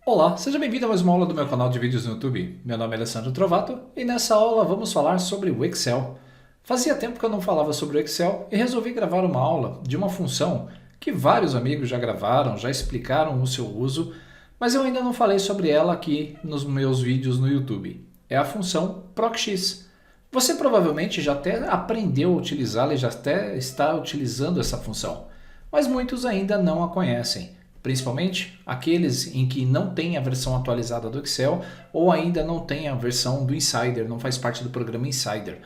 Olá, seja bem-vindo a mais uma aula do meu canal de vídeos no YouTube. Meu nome é Alessandro Trovato e nessa aula vamos falar sobre o Excel. Fazia tempo que eu não falava sobre o Excel e resolvi gravar uma aula de uma função que vários amigos já gravaram, já explicaram o seu uso, mas eu ainda não falei sobre ela aqui nos meus vídeos no YouTube. É a função PROCx. Você provavelmente já até aprendeu a utilizá-la e já até está utilizando essa função, mas muitos ainda não a conhecem. Principalmente aqueles em que não tem a versão atualizada do Excel ou ainda não tem a versão do Insider, não faz parte do programa Insider.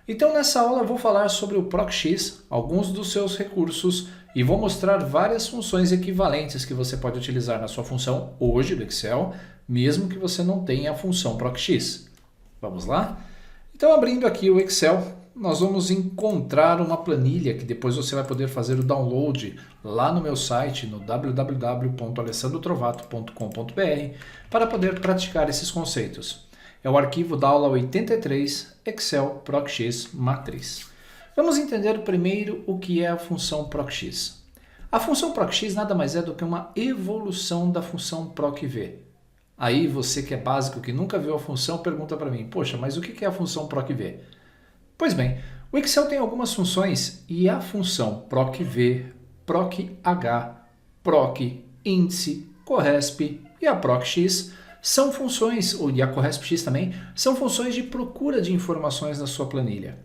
Então nessa aula eu vou falar sobre o PROCx, alguns dos seus recursos e vou mostrar várias funções equivalentes que você pode utilizar na sua função hoje do Excel, mesmo que você não tenha a função PROCx. Vamos lá? Então abrindo aqui o Excel, nós vamos encontrar uma planilha que depois você vai poder fazer o download lá no meu site, no www.alessandrotrovato.com.br, para poder praticar esses conceitos. É o arquivo da aula 83, Excel PROCx Matriz. Vamos entender primeiro o que é a função PROCx. A função PROCx nada mais é do que uma evolução da função PROCv. Aí você que é básico, que nunca viu a função, pergunta para mim, poxa, mas o que é a função PROCv? Pois bem, o Excel tem algumas funções e a função PROCv, PROCh, PROC, índice, CORRESP e a PROCx são funções, e a CORRESPx também, são funções de procura de informações na sua planilha.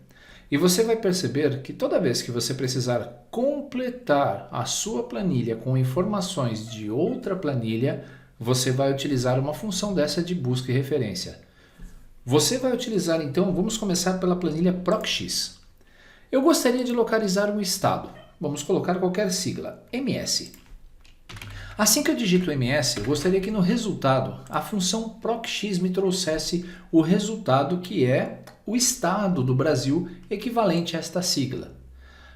E você vai perceber que toda vez que você precisar completar a sua planilha com informações de outra planilha, você vai utilizar uma função dessa de busca e referência. Você vai utilizar então, vamos começar pela planilha PROCx. Eu gostaria de localizar um estado. Vamos colocar qualquer sigla, MS. Assim que eu digito MS, eu gostaria que no resultado a função PROCx me trouxesse o resultado que é o estado do Brasil equivalente a esta sigla.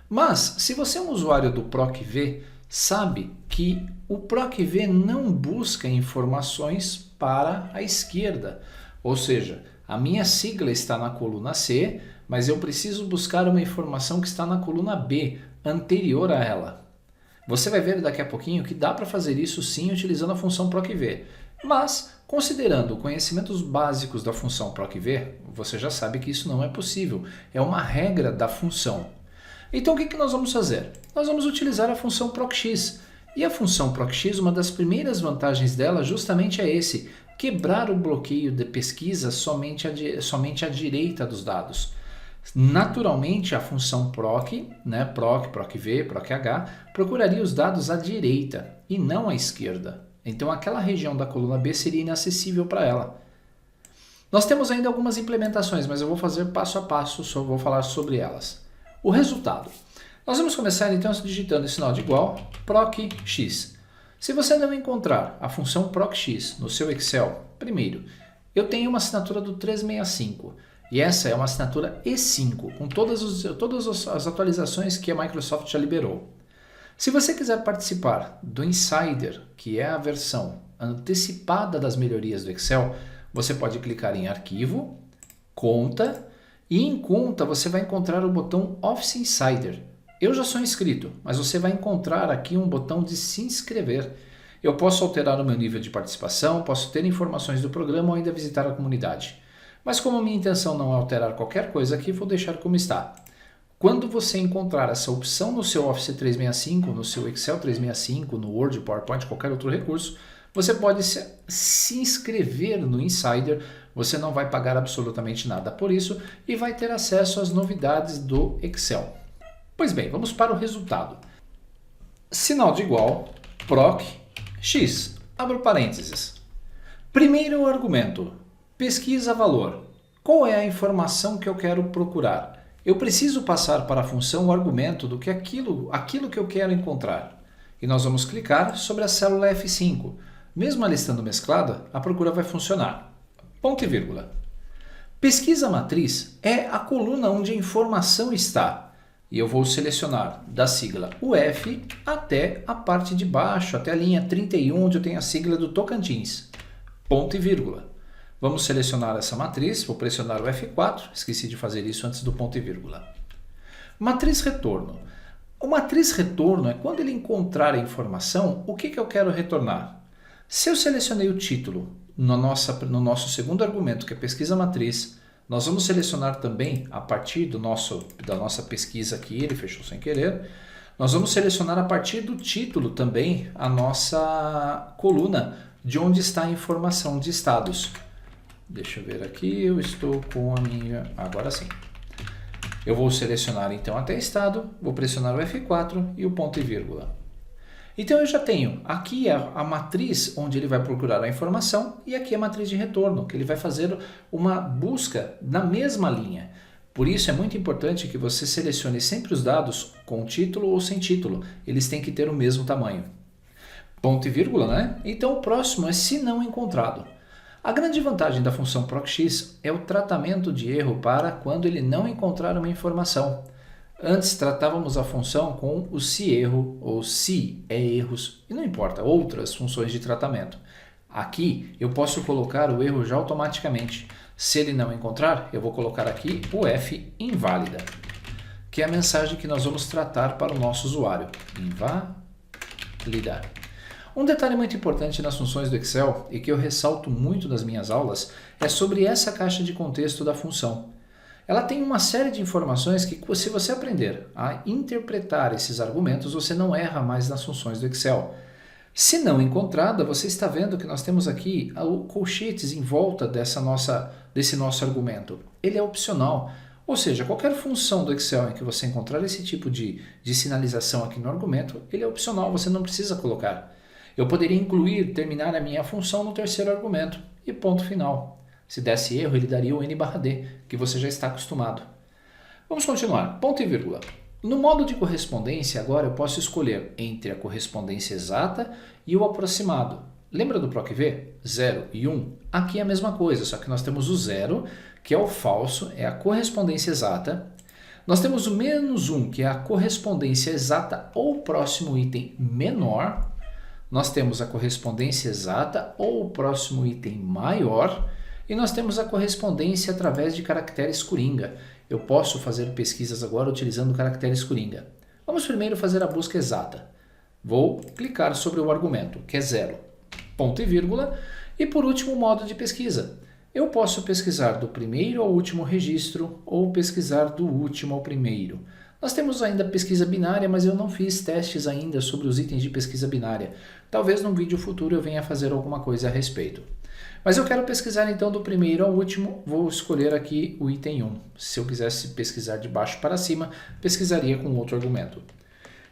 Mas, se você é um usuário do PROCv, sabe que o PROCv não busca informações para a esquerda. Ou seja, a minha sigla está na coluna C, mas eu preciso buscar uma informação que está na coluna B, anterior a ela. Você vai ver daqui a pouquinho que dá para fazer isso sim utilizando a função PROCv. Mas, considerando conhecimentos básicos da função PROCv, você já sabe que isso não é possível. É uma regra da função. Então o que nós vamos fazer? Nós vamos utilizar a função PROCx. E a função PROCx, uma das primeiras vantagens dela justamente é esse, quebrar o bloqueio de pesquisa somente à direita dos dados. Naturalmente, a função PROC, PROCv, PROCh, procuraria os dados à direita e não à esquerda. Então, aquela região da coluna B seria inacessível para ela. Nós temos ainda algumas implementações, mas eu vou fazer passo a passo, vou falar sobre elas. O resultado. Nós vamos começar então digitando esse sinal de igual, PROCx. Se você não encontrar a função PROCx no seu Excel, primeiro, eu tenho uma assinatura do 365 e essa é uma assinatura E5, com todas as atualizações que a Microsoft já liberou. Se você quiser participar do Insider, que é a versão antecipada das melhorias do Excel, você pode clicar em Arquivo, Conta, e em Conta você vai encontrar o botão Office Insider. Eu já sou inscrito, mas você vai encontrar aqui um botão de se inscrever. Eu posso alterar o meu nível de participação, posso ter informações do programa ou ainda visitar a comunidade. Mas como a minha intenção não é alterar qualquer coisa aqui, vou deixar como está. Quando você encontrar essa opção no seu Office 365, no seu Excel 365, no Word, PowerPoint, qualquer outro recurso, você pode se inscrever no Insider, você não vai pagar absolutamente nada por isso e vai ter acesso às novidades do Excel. Pois bem, vamos para o resultado. Sinal de igual, PROCx, abro parênteses. Primeiro argumento, pesquisa valor. Qual é a informação que eu quero procurar? Eu preciso passar para a função o argumento do que aquilo que eu quero encontrar. E nós vamos clicar sobre a célula F5. Mesmo ela estando mesclada, a procura vai funcionar. Ponto e vírgula. Pesquisa matriz é a coluna onde a informação está. E eu vou selecionar da sigla UF até a parte de baixo, até a linha 31, onde eu tenho a sigla do Tocantins. Ponto e vírgula. Vamos selecionar essa matriz, vou pressionar o F4, esqueci de fazer isso antes do ponto e vírgula. Matriz retorno. O matriz retorno é quando ele encontrar a informação, o que eu quero retornar? Se eu selecionei o título no nosso segundo argumento, que é pesquisa matriz, nós vamos selecionar também, a partir da nossa pesquisa aqui, ele fechou sem querer, nós vamos selecionar a partir do título também a nossa coluna de onde está a informação de estados. Deixa eu ver aqui, eu estou com a minha... Agora sim. Eu vou selecionar então até estado, vou pressionar o F4 e o ponto e vírgula. Então eu já tenho aqui a matriz onde ele vai procurar a informação e aqui a matriz de retorno, que ele vai fazer uma busca na mesma linha. Por isso é muito importante que você selecione sempre os dados com título ou sem título. Eles têm que ter o mesmo tamanho. Ponto e vírgula, né? Então o próximo é se não encontrado. A grande vantagem da função procx é o tratamento de erro para quando ele não encontrar uma informação. Antes tratávamos a função com o se erro ou se é erros, e não importa, outras funções de tratamento. Aqui eu posso colocar o erro já automaticamente. Se ele não encontrar, eu vou colocar aqui o F inválida, que é a mensagem que nós vamos tratar para o nosso usuário. Inválida. Um detalhe muito importante nas funções do Excel e que eu ressalto muito nas minhas aulas é sobre essa caixa de contexto da função. Ela tem uma série de informações que, se você aprender a interpretar esses argumentos, você não erra mais nas funções do Excel. Se não encontrada, você está vendo que nós temos aqui o colchetes em volta desse nosso argumento. Ele é opcional, ou seja, qualquer função do Excel em que você encontrar esse tipo de sinalização aqui no argumento, ele é opcional, você não precisa colocar. Eu poderia incluir, terminar a minha função no terceiro argumento e ponto final. Se desse erro, ele daria o n/d, que você já está acostumado. Vamos continuar. Ponto e vírgula. No modo de correspondência, agora eu posso escolher entre a correspondência exata e o aproximado. Lembra do PROC-V? 0 e 1? Aqui é a mesma coisa, só que nós temos o 0, que é o falso, é a correspondência exata. Nós temos o -1, que é a correspondência exata ou próximo item menor. Nós temos a correspondência exata ou o próximo item maior. E nós temos a correspondência através de caracteres coringa. Eu posso fazer pesquisas agora utilizando caracteres coringa. Vamos primeiro fazer a busca exata. Vou clicar sobre o argumento, que é 0, ponto e vírgula. E por último, o modo de pesquisa. Eu posso pesquisar do primeiro ao último registro ou pesquisar do último ao primeiro. Nós temos ainda pesquisa binária, mas eu não fiz testes ainda sobre os itens de pesquisa binária. Talvez num vídeo futuro eu venha fazer alguma coisa a respeito. Mas eu quero pesquisar então do primeiro ao último, vou escolher aqui o item 1. Se eu quisesse pesquisar de baixo para cima, pesquisaria com outro argumento.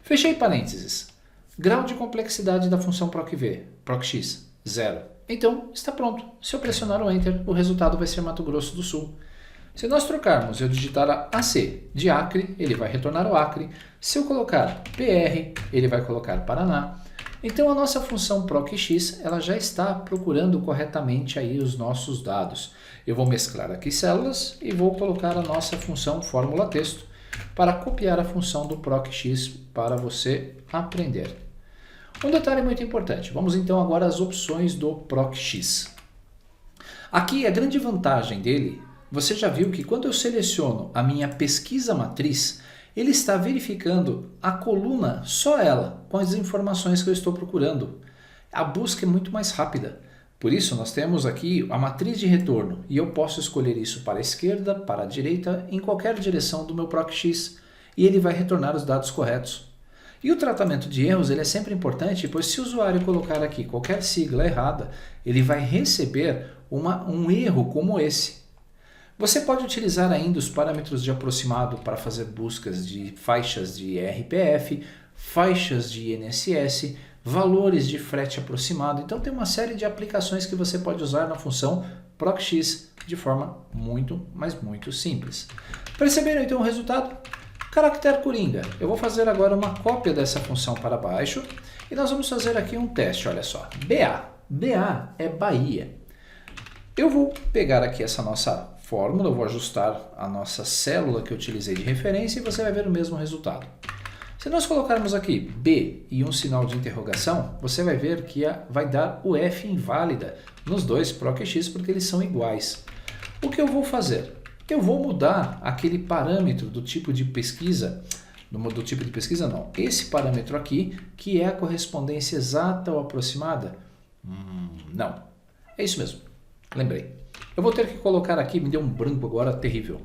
Fechei parênteses. Grau de complexidade da função PROC-V, PROC-X, 0. Então, está pronto. Se eu pressionar o Enter, o resultado vai ser Mato Grosso do Sul. Se nós trocarmos, eu digitar a AC de Acre, ele vai retornar o Acre. Se eu colocar PR, ele vai colocar Paraná. Então a nossa função PROC-X ela já está procurando corretamente aí os nossos dados. Eu vou mesclar aqui células e vou colocar a nossa função fórmula texto para copiar a função do PROC-X para você aprender. Um detalhe muito importante, vamos então agora às opções do PROC-X. Aqui a grande vantagem dele, você já viu que quando eu seleciono a minha pesquisa matriz, ele está verificando a coluna, só ela, com as informações que eu estou procurando. A busca é muito mais rápida. Por isso, nós temos aqui a matriz de retorno e eu posso escolher isso para a esquerda, para a direita, em qualquer direção do meu PROC-X e ele vai retornar os dados corretos. E o tratamento de erros ele é sempre importante, pois se o usuário colocar aqui qualquer sigla errada, ele vai receber um erro como esse. Você pode utilizar ainda os parâmetros de aproximado para fazer buscas de faixas de RPF, faixas de INSS, valores de frete aproximado. Então tem uma série de aplicações que você pode usar na função PROC-X de forma muito, mas muito simples. Perceberam então o resultado? Caractere coringa. Eu vou fazer agora uma cópia dessa função para baixo e nós vamos fazer aqui um teste, olha só. BA. BA é Bahia. Eu vou pegar aqui essa nossa fórmula, eu vou ajustar a nossa célula que eu utilizei de referência e você vai ver o mesmo resultado. Se nós colocarmos aqui B e um sinal de interrogação, você vai ver que vai dar o F inválida nos dois PROC-X porque eles são iguais. O que eu vou fazer? Eu vou mudar aquele parâmetro do tipo de pesquisa do tipo de pesquisa não. Esse parâmetro aqui, que é a correspondência exata ou aproximada? Não. É isso mesmo. Lembrei. Eu vou ter que colocar aqui, me deu um branco agora terrível.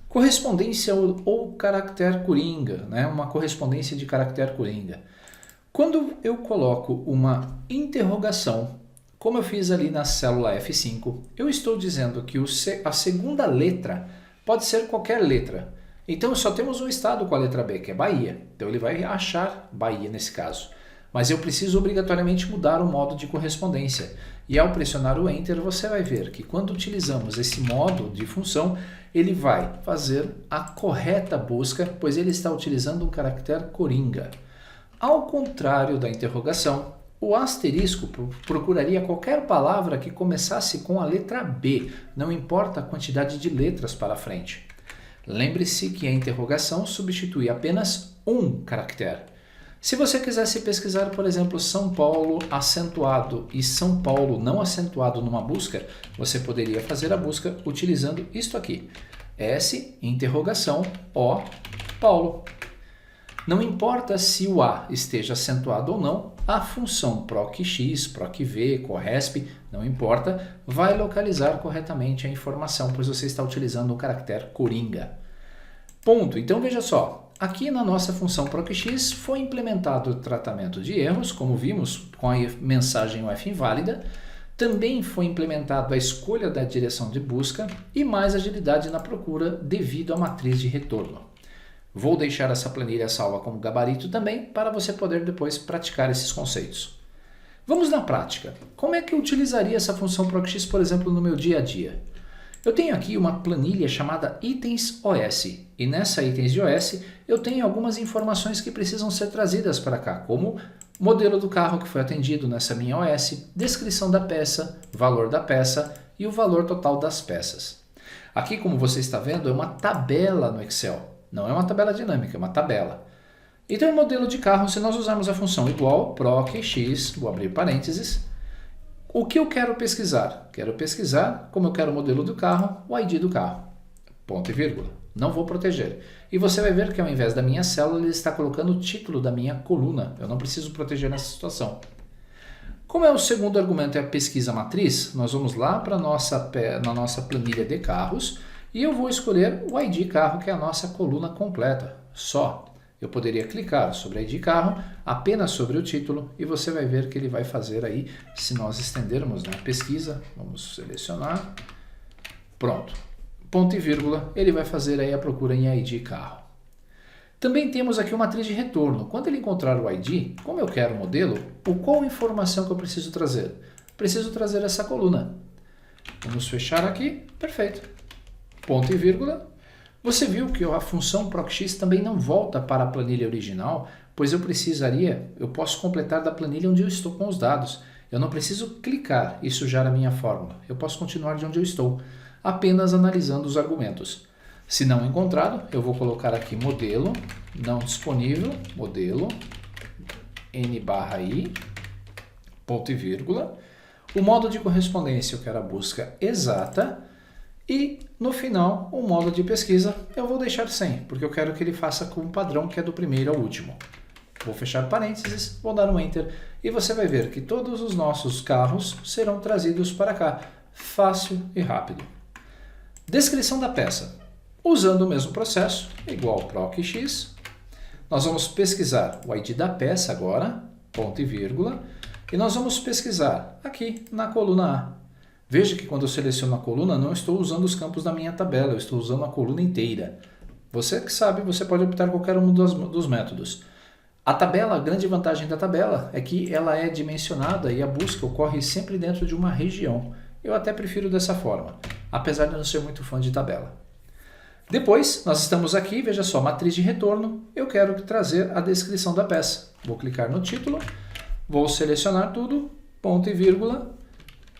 Correspondência ou caractere coringa, né? Uma correspondência de caractere coringa. Quando eu coloco uma interrogação, como eu fiz ali na célula F5, eu estou dizendo que a segunda letra pode ser qualquer letra. Então só temos um estado com a letra B, que é Bahia. Então ele vai achar Bahia nesse caso. Mas eu preciso obrigatoriamente mudar o modo de correspondência. E ao pressionar o Enter, você vai ver que quando utilizamos esse modo de função, ele vai fazer a correta busca, pois ele está utilizando um caractere coringa. Ao contrário da interrogação, o asterisco procuraria qualquer palavra que começasse com a letra B, não importa a quantidade de letras para frente. Lembre-se que a interrogação substitui apenas um caractere. Se você quisesse pesquisar, por exemplo, São Paulo acentuado e São Paulo não acentuado numa busca, você poderia fazer a busca utilizando isto aqui. S, interrogação, O, Paulo. Não importa se o A esteja acentuado ou não, a função procx, procv, corresp, não importa, vai localizar corretamente a informação, pois você está utilizando o caractere coringa. Ponto. Então veja só, aqui na nossa função procx foi implementado o tratamento de erros, como vimos com a mensagem UF inválida, também foi implementado a escolha da direção de busca e mais agilidade na procura devido à matriz de retorno. Vou deixar essa planilha salva como gabarito também para você poder depois praticar esses conceitos. Vamos na prática. Como é que eu utilizaria essa função procx, por exemplo, no meu dia a dia? Eu tenho aqui uma planilha chamada itens OS e nessa itens de OS eu tenho algumas informações que precisam ser trazidas para cá, como modelo do carro que foi atendido nessa minha OS, descrição da peça, valor da peça e o valor total das peças. Aqui, como você está vendo, é uma tabela no Excel. Não é uma tabela dinâmica, é uma tabela. Então, o modelo de carro, se nós usarmos a função igual, procx, vou abrir parênteses, o que eu quero pesquisar? Quero pesquisar, como eu quero o modelo do carro, o ID do carro. Ponto e vírgula. Não vou proteger. E você vai ver que ao invés da minha célula, ele está colocando o título da minha coluna. Eu não preciso proteger nessa situação. Como é o segundo argumento, é a pesquisa matriz, nós vamos lá para na nossa planilha de carros, e eu vou escolher o ID carro, que é a nossa coluna completa, só. Eu poderia clicar sobre ID carro, apenas sobre o título, e você vai ver que ele vai fazer aí, se nós estendermos na pesquisa, vamos selecionar, pronto, ponto e vírgula, ele vai fazer aí a procura em ID carro. Também temos aqui uma matriz de retorno. Quando ele encontrar o ID, como eu quero o modelo, qual informação que eu preciso trazer? Preciso trazer essa coluna. Vamos fechar aqui, perfeito. Ponto e vírgula. Você viu que a função procx também não volta para a planilha original, pois eu posso completar da planilha onde eu estou com os dados. Eu não preciso clicar e sujar a minha fórmula. Eu posso continuar de onde eu estou, apenas analisando os argumentos. Se não encontrado, eu vou colocar aqui modelo, não disponível, modelo, n/i, ponto e vírgula. O modo de correspondência eu quero a busca exata. E, no final, o modo de pesquisa eu vou deixar sem, porque eu quero que ele faça com o padrão que é do primeiro ao último. Vou fechar parênteses, vou dar um Enter e você vai ver que todos os nossos carros serão trazidos para cá, fácil e rápido. Descrição da peça. Usando o mesmo processo, igual procx, nós vamos pesquisar o ID da peça agora, ponto e vírgula, e nós vamos pesquisar aqui na coluna A. Veja que quando eu seleciono a coluna, não estou usando os campos da minha tabela, eu estou usando a coluna inteira. Você que sabe, você pode optar qualquer um dos métodos. A tabela, a grande vantagem da tabela é que ela é dimensionada e a busca ocorre sempre dentro de uma região. Eu até prefiro dessa forma, apesar de não ser muito fã de tabela. Depois, nós estamos aqui, veja só, matriz de retorno, eu quero trazer a descrição da peça. Vou clicar no título, vou selecionar tudo, ponto e vírgula.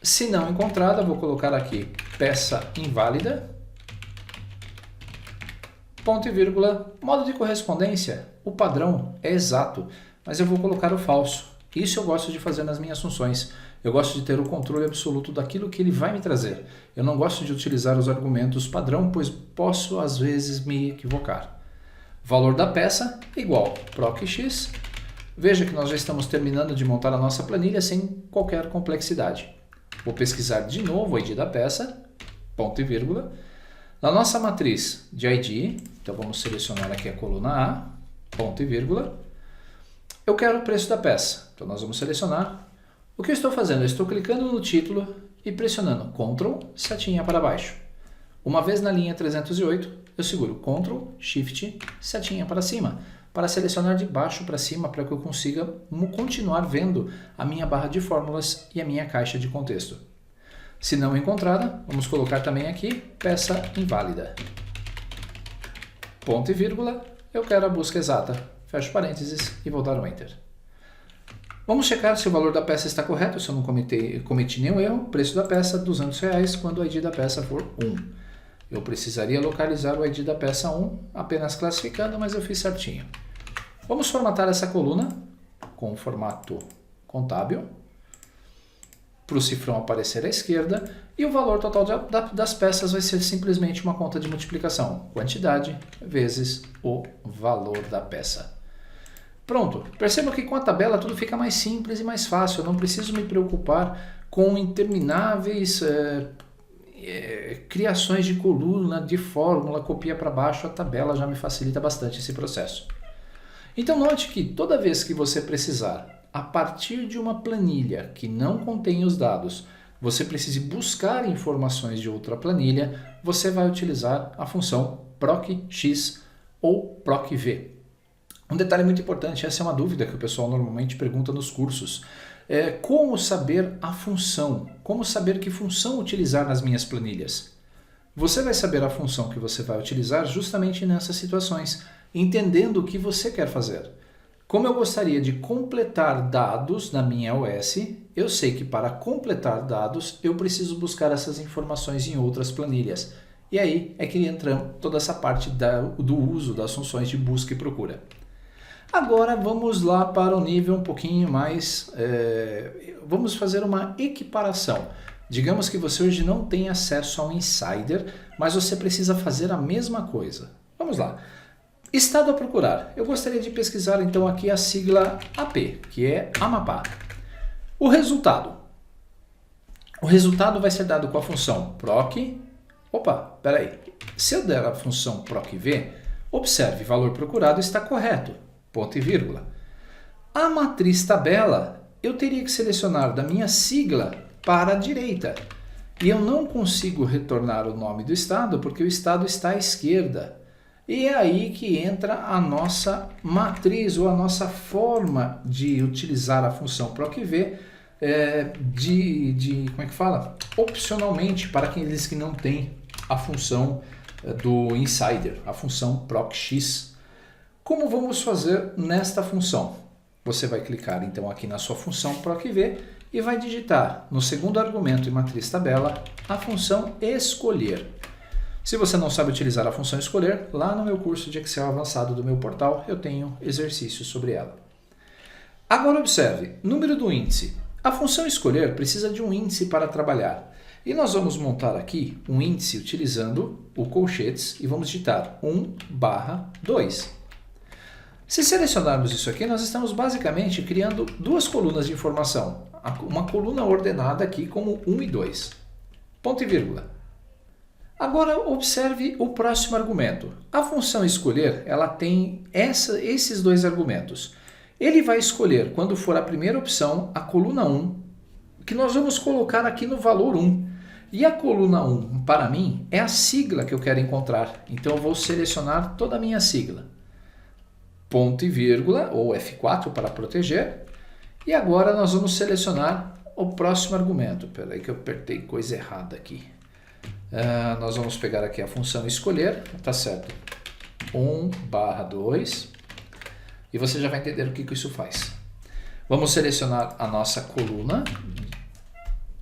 Se não encontrada, vou colocar aqui peça inválida, ponto e vírgula, modo de correspondência, o padrão é exato, mas eu vou colocar o falso. Isso eu gosto de fazer nas minhas funções. Eu gosto de ter o controle absoluto daquilo que ele vai me trazer. Eu não gosto de utilizar os argumentos padrão, pois posso às vezes me equivocar. Valor da peça igual PROC-X. Veja que nós já estamos terminando de montar a nossa planilha sem qualquer complexidade. Vou pesquisar de novo o ID da peça, ponto e vírgula. Na nossa matriz de ID, então vamos selecionar aqui a coluna A, ponto e vírgula. Eu quero o preço da peça, então nós vamos selecionar. O que eu estou fazendo? Eu estou clicando no título e pressionando Ctrl, setinha para baixo. Uma vez na linha 308, eu seguro Ctrl, Shift, setinha para cima, para selecionar de baixo para cima para que eu consiga continuar vendo a minha barra de fórmulas e a minha caixa de contexto. Se não encontrada, vamos colocar também aqui peça inválida. Ponto e vírgula, eu quero a busca exata. Fecho parênteses e vou dar um Enter. Vamos checar se o valor da peça está correto, se eu não cometi nenhum erro. Preço da peça, R$200, quando o ID da peça for 1. Eu precisaria localizar o ID da peça 1, apenas classificando, mas eu fiz certinho. Vamos formatar essa coluna com o formato contábil, para o cifrão aparecer à esquerda, e o valor total das peças vai ser simplesmente uma conta de multiplicação, quantidade vezes o valor da peça. Pronto, perceba que com a tabela tudo fica mais simples e mais fácil, eu não preciso me preocupar com intermináveis criações de coluna, de fórmula, copia para baixo, a tabela já me facilita bastante esse processo. Então note que toda vez que você precisar, a partir de uma planilha que não contém os dados, você precise buscar informações de outra planilha, você vai utilizar a função PROC-X ou PROC-V. Um detalhe muito importante, essa é uma dúvida que o pessoal normalmente pergunta nos cursos. Como saber a função? Como saber que função utilizar nas minhas planilhas? Você vai saber a função que você vai utilizar justamente nessas situações, entendendo o que você quer fazer. Como eu gostaria de completar dados na minha OS, eu sei que para completar dados eu preciso buscar essas informações em outras planilhas. E aí é que entra toda essa parte do uso das funções de busca e procura. Agora vamos lá para o nível um pouquinho mais... vamos fazer uma equiparação. Digamos que você hoje não tem acesso ao Insider, mas você precisa fazer a mesma coisa. Vamos lá. Estado a procurar. Eu gostaria de pesquisar então aqui a sigla AP, que é Amapá. O resultado. O resultado vai ser dado com a função proc. Opa, peraí. Se eu der a função procv, observe, valor procurado está correto. Ponto e vírgula. A matriz tabela, eu teria que selecionar da minha sigla para a direita. E eu não consigo retornar o nome do estado porque o estado está à esquerda. E é aí que entra a nossa matriz ou a nossa forma de utilizar a função PROC-V como é que fala? Opcionalmente para aqueles que não têm a função do Insider, a função PROC-X. Como vamos fazer nesta função? Você vai clicar então aqui na sua função PROC-V e vai digitar no segundo argumento em matriz tabela a função escolher. Se você não sabe utilizar a função escolher, lá no meu curso de Excel avançado do meu portal eu tenho exercícios sobre ela. Agora observe, número do índice. A função escolher precisa de um índice para trabalhar. E nós vamos montar aqui um índice utilizando o colchetes e vamos digitar 1/2. Se selecionarmos isso aqui, nós estamos basicamente criando duas colunas de informação. Uma coluna ordenada aqui como 1 e 2. Ponto e vírgula. Agora observe o próximo argumento. A função escolher, ela tem esses dois argumentos. Ele vai escolher, quando for a primeira opção, a coluna 1, que nós vamos colocar aqui no valor 1. E a coluna 1, para mim, é a sigla que eu quero encontrar. Então eu vou selecionar toda a minha sigla. Ponto e vírgula, ou F4 para proteger. E agora nós vamos selecionar o próximo argumento. Espera aí que eu apertei coisa errada aqui. Nós vamos pegar aqui a função escolher, tá certo, 1/2, e você já vai entender o que isso faz. Vamos selecionar a nossa coluna,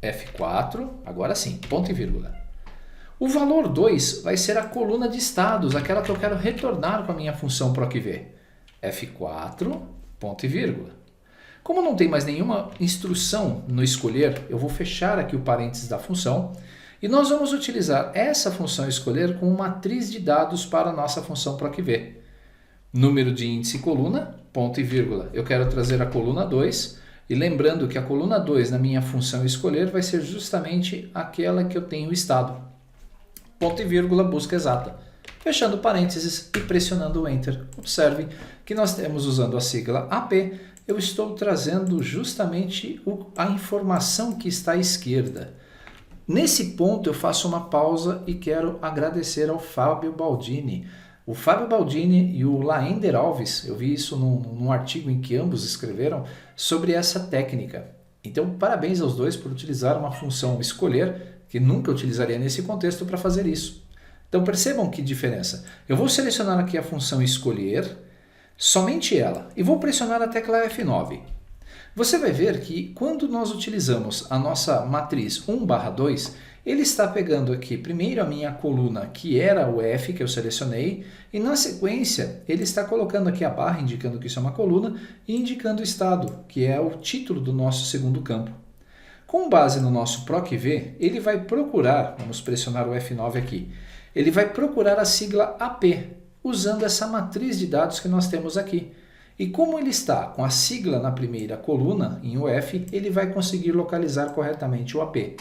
F4, agora sim, ponto e vírgula. O valor 2 vai ser a coluna de estados, aquela que eu quero retornar com a minha função PROC-V. F4, ponto e vírgula. Como não tem mais nenhuma instrução no escolher, eu vou fechar aqui o parênteses da função e nós vamos utilizar essa função escolher como matriz de dados para a nossa função PROC-V. número de índice coluna, ponto e vírgula. Eu quero trazer a coluna 2, e lembrando que a coluna 2 na minha função escolher vai ser justamente aquela que eu tenho o estado. Ponto e vírgula, busca exata. Fechando parênteses e pressionando o Enter. Observe que nós temos, usando a sigla AP, eu estou trazendo justamente a informação que está à esquerda. Nesse ponto eu faço uma pausa e quero agradecer ao Fábio Baldini. O Fábio Baldini e o Laender Alves, eu vi isso num artigo em que ambos escreveram sobre essa técnica. Então, parabéns aos dois por utilizar uma função escolher, que nunca utilizaria nesse contexto, para fazer isso. Então, percebam que diferença. Eu vou selecionar aqui a função escolher, somente ela, e vou pressionar a tecla F9. Você vai ver que quando nós utilizamos a nossa matriz 1/2, ele está pegando aqui primeiro a minha coluna, que era o F, que eu selecionei, e na sequência ele está colocando aqui a barra, indicando que isso é uma coluna, e indicando o estado, que é o título do nosso segundo campo. Com base no nosso PROC-V, ele vai procurar, vamos pressionar o F9 aqui, ele vai procurar a sigla AP, usando essa matriz de dados que nós temos aqui. E como ele está com a sigla na primeira coluna, em UF, ele vai conseguir localizar corretamente o AP.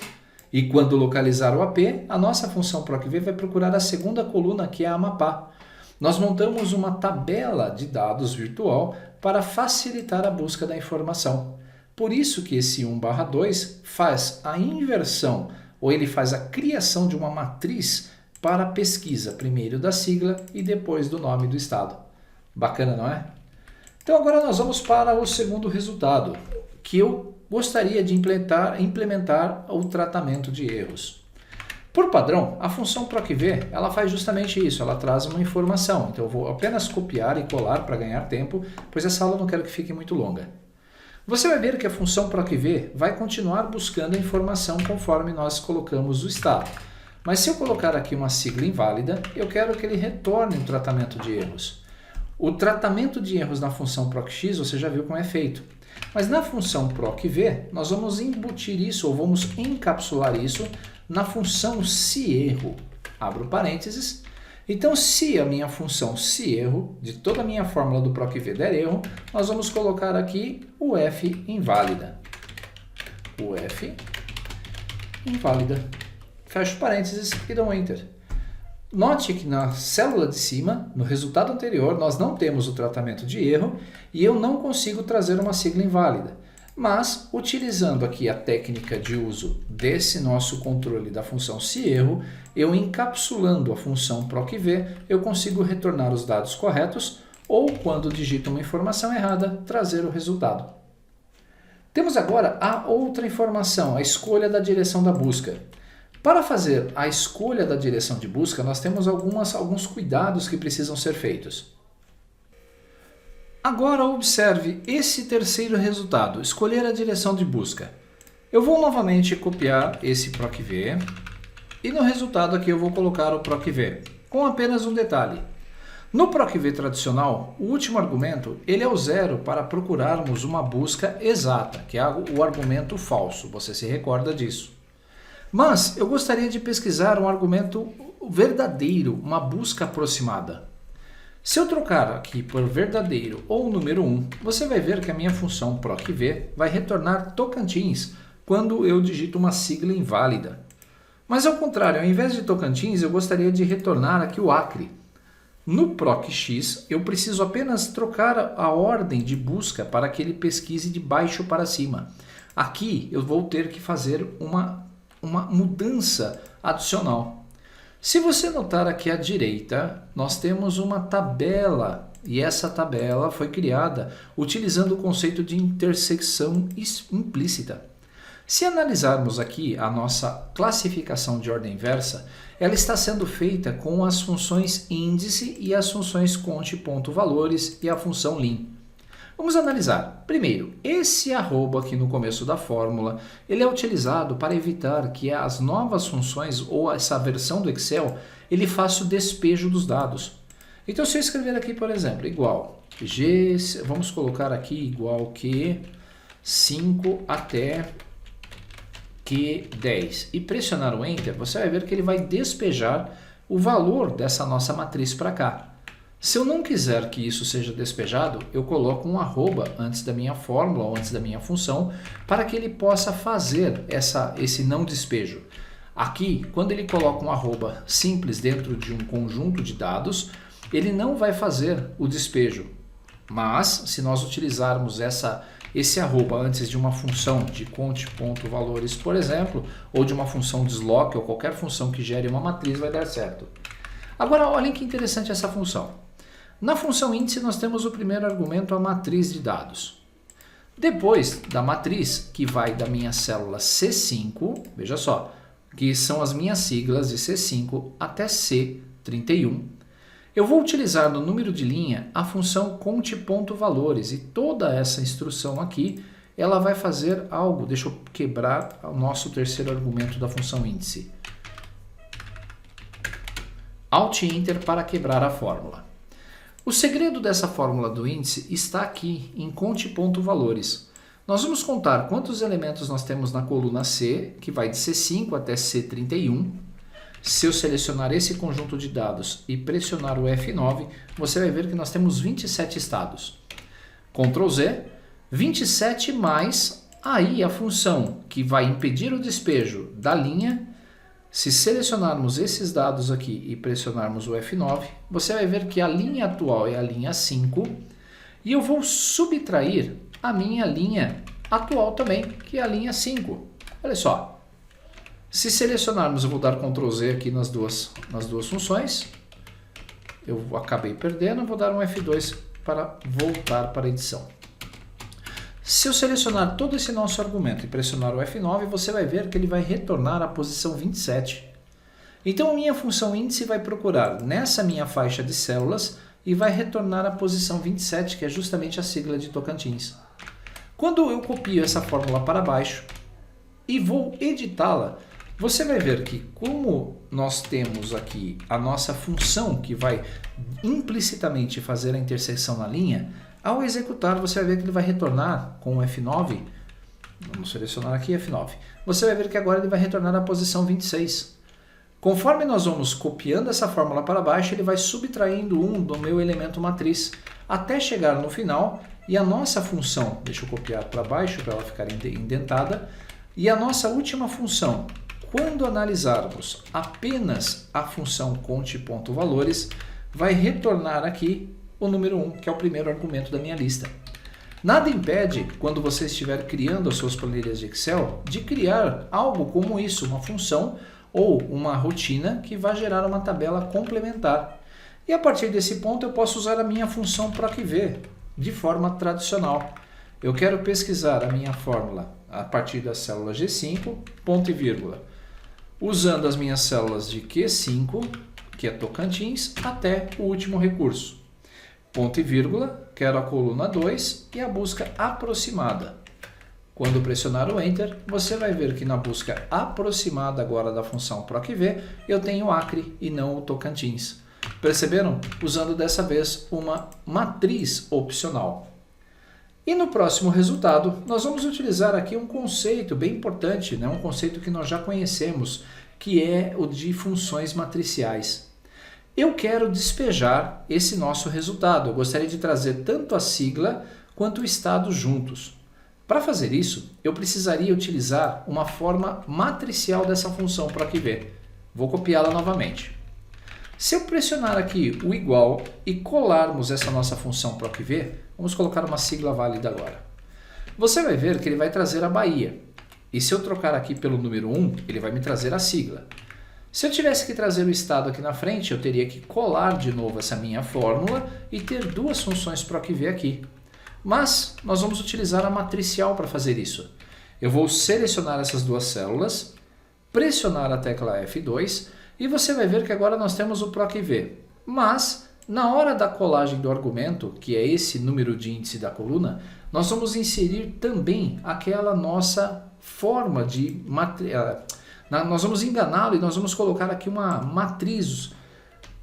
E quando localizar o AP, a nossa função PROC-V vai procurar a segunda coluna, que é a Amapá. Nós montamos uma tabela de dados virtual para facilitar a busca da informação. Por isso que esse 1/2 faz a inversão, ou ele faz a criação de uma matriz para a pesquisa, primeiro da sigla e depois do nome do estado. Bacana, não é? Então agora nós vamos para o segundo resultado, que eu gostaria de implementar o tratamento de erros. Por padrão, a função PROC-V ela faz justamente isso, ela traz uma informação. Então eu vou apenas copiar e colar para ganhar tempo, pois essa aula eu não quero que fique muito longa. Você vai ver que a função PROC-V vai continuar buscando a informação conforme nós colocamos o estado. Mas se eu colocar aqui uma sigla inválida, eu quero que ele retorne o tratamento de erros. O tratamento de erros na função PROC-X você já viu como é feito. Mas na função PROC-V, nós vamos embutir isso, ou vamos encapsular isso, na função seErro. Abro parênteses. Então, se a minha função seErro, de toda a minha fórmula do PROC-V der erro, nós vamos colocar aqui o F inválida. O F inválida. Fecho parênteses e dou um Enter. Note que na célula de cima, no resultado anterior, nós não temos o tratamento de erro e eu não consigo trazer uma sigla inválida. Mas, utilizando aqui a técnica de uso desse nosso controle da função seErro, eu encapsulando a função PROC-V, eu consigo retornar os dados corretos ou, quando digito uma informação errada, trazer o resultado. Temos agora a outra informação, a escolha da direção da busca. Para fazer a escolha da direção de busca, nós temos alguns cuidados que precisam ser feitos. Agora observe esse terceiro resultado, escolher a direção de busca. Eu vou novamente copiar esse PROC-V e no resultado aqui eu vou colocar o PROC-V, com apenas um detalhe. No PROC-V tradicional, o último argumento ele é o 0 para procurarmos uma busca exata, que é o argumento falso, você se recorda disso. Mas eu gostaria de pesquisar um argumento verdadeiro, uma busca aproximada. Se eu trocar aqui por verdadeiro ou número 1, você vai ver que a minha função PROC-V vai retornar Tocantins quando eu digito uma sigla inválida. Mas ao contrário, ao invés de Tocantins, eu gostaria de retornar aqui o Acre. No PROC-X, eu preciso apenas trocar a ordem de busca para que ele pesquise de baixo para cima. Aqui eu vou ter que fazer uma mudança adicional. Se você notar aqui à direita, nós temos uma tabela e essa tabela foi criada utilizando o conceito de intersecção implícita. Se analisarmos aqui a nossa classificação de ordem inversa, ela está sendo feita com as funções índice e as funções conte.valores e a função lim. Vamos analisar. Primeiro, esse arroba aqui no começo da fórmula, ele é utilizado para evitar que as novas funções ou essa versão do Excel, ele faça o despejo dos dados. Então, se eu escrever aqui, por exemplo, igual G, vamos colocar aqui igual que 5 até Q10 e pressionar o Enter, você vai ver que ele vai despejar o valor dessa nossa matriz para cá. Se eu não quiser que isso seja despejado, eu coloco um arroba antes da minha fórmula ou antes da minha função para que ele possa fazer esse não despejo. Aqui, quando ele coloca um arroba simples dentro de um conjunto de dados, ele não vai fazer o despejo. Mas, se nós utilizarmos esse arroba antes de uma função de conte.valores, por exemplo, ou de uma função desloque ou qualquer função que gere uma matriz, vai dar certo. Agora, olhem que interessante essa função. Na função índice, nós temos o primeiro argumento, a matriz de dados. Depois da matriz, que vai da minha célula C5, veja só, que são as minhas siglas de C5 até C31, eu vou utilizar no número de linha a função conte.valores e toda essa instrução aqui, ela vai fazer algo. Deixa eu quebrar o nosso terceiro argumento da função índice. Alt e Enter para quebrar a fórmula. O segredo dessa fórmula do índice está aqui em conte.valores. Nós vamos contar quantos elementos nós temos na coluna C, que vai de C5 até C31. Se eu selecionar esse conjunto de dados e pressionar o F9, você vai ver que nós temos 27 estados. Ctrl Z, 27 mais aí a função que vai impedir o despejo da linha. Se selecionarmos esses dados aqui e pressionarmos o F9, você vai ver que a linha atual é a linha 5 e eu vou subtrair a minha linha atual também, que é a linha 5. Olha só. Se selecionarmos, eu vou dar Ctrl Z aqui nas duas funções. Eu acabei perdendo, vou dar um F2 para voltar para a edição. Se eu selecionar todo esse nosso argumento e pressionar o F9, você vai ver que ele vai retornar à posição 27. Então, a minha função índice vai procurar nessa minha faixa de células e vai retornar à posição 27, que é justamente a sigla de Tocantins. Quando eu copio essa fórmula para baixo e vou editá-la, você vai ver que como nós temos aqui a nossa função que vai implicitamente fazer a interseção na linha, ao executar você vai ver que ele vai retornar com o F9, vamos selecionar aqui F9, você vai ver que agora ele vai retornar à posição 26. Conforme nós vamos copiando essa fórmula para baixo, ele vai subtraindo um do meu elemento matriz, até chegar no final e a nossa função, deixa eu copiar para baixo para ela ficar indentada, e a nossa última função, quando analisarmos apenas a função conte.valores, vai retornar aqui o número 1, que é o primeiro argumento da minha lista. Nada impede, quando você estiver criando as suas planilhas de Excel, de criar algo como isso, uma função ou uma rotina que vai gerar uma tabela complementar. E a partir desse ponto eu posso usar a minha função PROC-V de forma tradicional. Eu quero pesquisar a minha fórmula a partir da célula G5, ponto e vírgula, usando as minhas células de Q5, que é Tocantins, até o último recurso. Ponto e vírgula, quero a coluna 2 e a busca aproximada. Quando pressionar o Enter, você vai ver que na busca aproximada agora da função PROC-V, eu tenho Acre e não o Tocantins. Perceberam? Usando dessa vez uma matriz opcional. E no próximo resultado, nós vamos utilizar aqui um conceito bem importante, né? Um conceito que nós já conhecemos, que é o de funções matriciais. Eu quero despejar esse nosso resultado. Eu gostaria de trazer tanto a sigla quanto o estado juntos. Para fazer isso, eu precisaria utilizar uma forma matricial dessa função PROC-V. Vou copiá-la novamente. Se eu pressionar aqui o igual e colarmos essa nossa função PROC-V, vamos colocar uma sigla válida agora. Você vai ver que ele vai trazer a Bahia. E se eu trocar aqui pelo número 1, ele vai me trazer a sigla. Se eu tivesse que trazer o estado aqui na frente, eu teria que colar de novo essa minha fórmula e ter duas funções PROC-V aqui. Mas nós vamos utilizar a matricial para fazer isso. Eu vou selecionar essas duas células, pressionar a tecla F2 e você vai ver que agora nós temos o PROC-V. Mas na hora da colagem do argumento, que é esse número de índice da coluna, nós vamos inserir também aquela nossa forma de nós vamos enganá-lo e nós vamos colocar aqui uma matriz.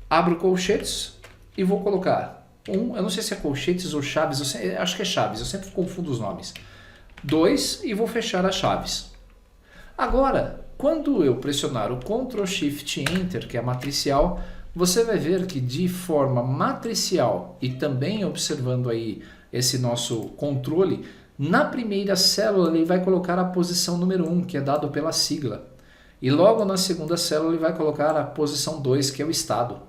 Abro colchetes e vou colocar eu não sei se é colchetes ou chaves, acho que é chaves, eu sempre confundo os nomes. 2 e vou fechar as chaves. Agora, quando eu pressionar o Ctrl Shift Enter, que é a matricial, você vai ver que de forma matricial e também observando aí esse nosso controle, na primeira célula ele vai colocar a posição número 1, que é dado pela sigla. E logo na segunda célula ele vai colocar a posição 2, que é o estado.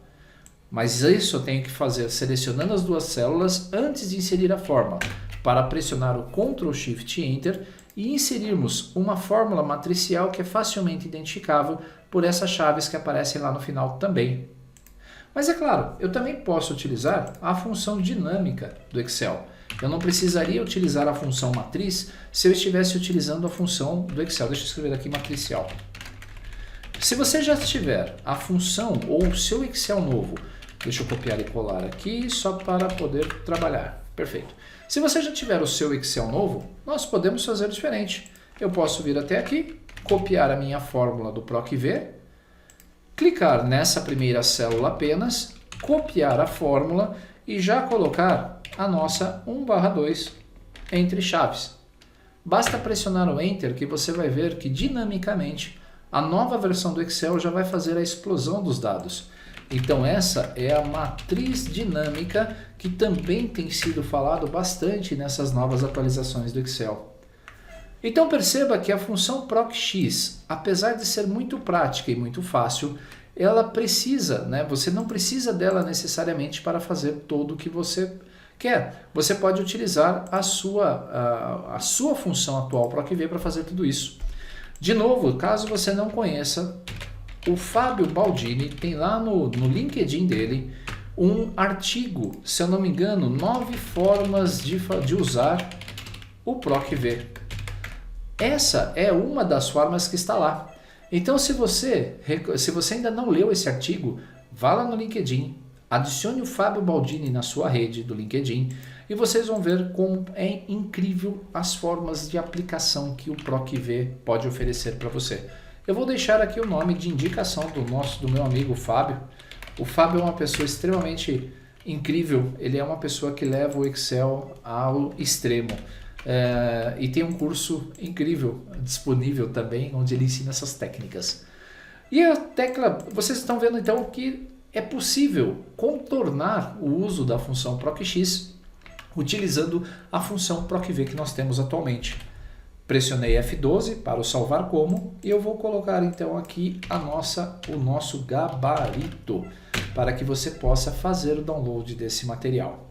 Mas isso eu tenho que fazer selecionando as duas células antes de inserir a fórmula, para pressionar o Ctrl Shift Enter e inserirmos uma fórmula matricial que é facilmente identificável por essas chaves que aparecem lá no final também. Mas é claro, eu também posso utilizar a função dinâmica do Excel. Eu não precisaria utilizar a função matriz se eu estivesse utilizando a função do Excel. Deixa eu escrever aqui matricial. Se você já tiver a função ou o seu Excel novo, deixa eu copiar e colar aqui só para poder trabalhar. Perfeito. Se você já tiver o seu Excel novo, nós podemos fazer diferente. Eu posso vir até aqui, copiar a minha fórmula do PROC-V, clicar nessa primeira célula apenas, copiar a fórmula e já colocar a nossa 1/2 entre chaves. Basta pressionar o Enter que você vai ver que dinamicamente a nova versão do Excel já vai fazer a explosão dos dados. Então essa é a matriz dinâmica que também tem sido falado bastante nessas novas atualizações do Excel. Então perceba que a função PROC-X, apesar de ser muito prática e muito fácil, ela precisa, você não precisa dela necessariamente para fazer tudo o que você quer. Você pode utilizar a sua função atual PROC-V para fazer tudo isso. De novo, caso você não conheça, o Fábio Baldini tem lá no LinkedIn dele um artigo, se eu não me engano, 9 formas de usar o PROC-V. Essa é uma das formas que está lá. Então, se você ainda não leu esse artigo, vá lá no LinkedIn, adicione o Fábio Baldini na sua rede do LinkedIn e vocês vão ver como é incrível as formas de aplicação que o PROC-V pode oferecer para você. Eu vou deixar aqui o nome de indicação do meu amigo Fábio. O Fábio é uma pessoa extremamente incrível, ele é uma pessoa que leva o Excel ao extremo. E tem um curso incrível disponível também, onde ele ensina essas técnicas. E a tecla, vocês estão vendo então que é possível contornar o uso da função PROC-X utilizando a função PROC-V que nós temos atualmente. Pressionei F12 para o salvar como e eu vou colocar então aqui o nosso gabarito para que você possa fazer o download desse material.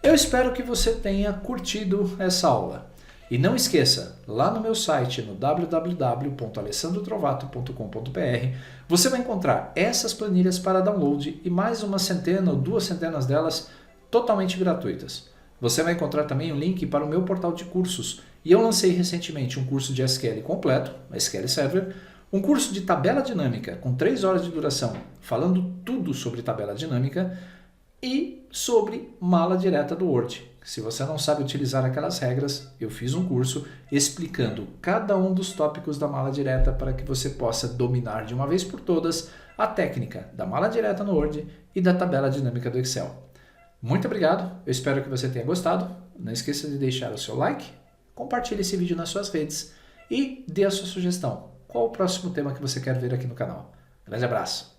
Eu espero que você tenha curtido essa aula. E não esqueça, lá no meu site, no www.alessandrotrovato.com.br, você vai encontrar essas planilhas para download e mais uma centena ou 2 centenas delas totalmente gratuitas. Você vai encontrar também um link para o meu portal de cursos. E eu lancei recentemente um curso de SQL completo, SQL Server, um curso de tabela dinâmica com 3 horas de duração, falando tudo sobre tabela dinâmica, e sobre mala direta do Word. Se você não sabe utilizar aquelas regras, eu fiz um curso explicando cada um dos tópicos da mala direta para que você possa dominar de uma vez por todas a técnica da mala direta no Word e da tabela dinâmica do Excel. Muito obrigado, eu espero que você tenha gostado. Não esqueça de deixar o seu like, compartilhe esse vídeo nas suas redes e dê a sua sugestão. Qual o próximo tema que você quer ver aqui no canal? Grande abraço!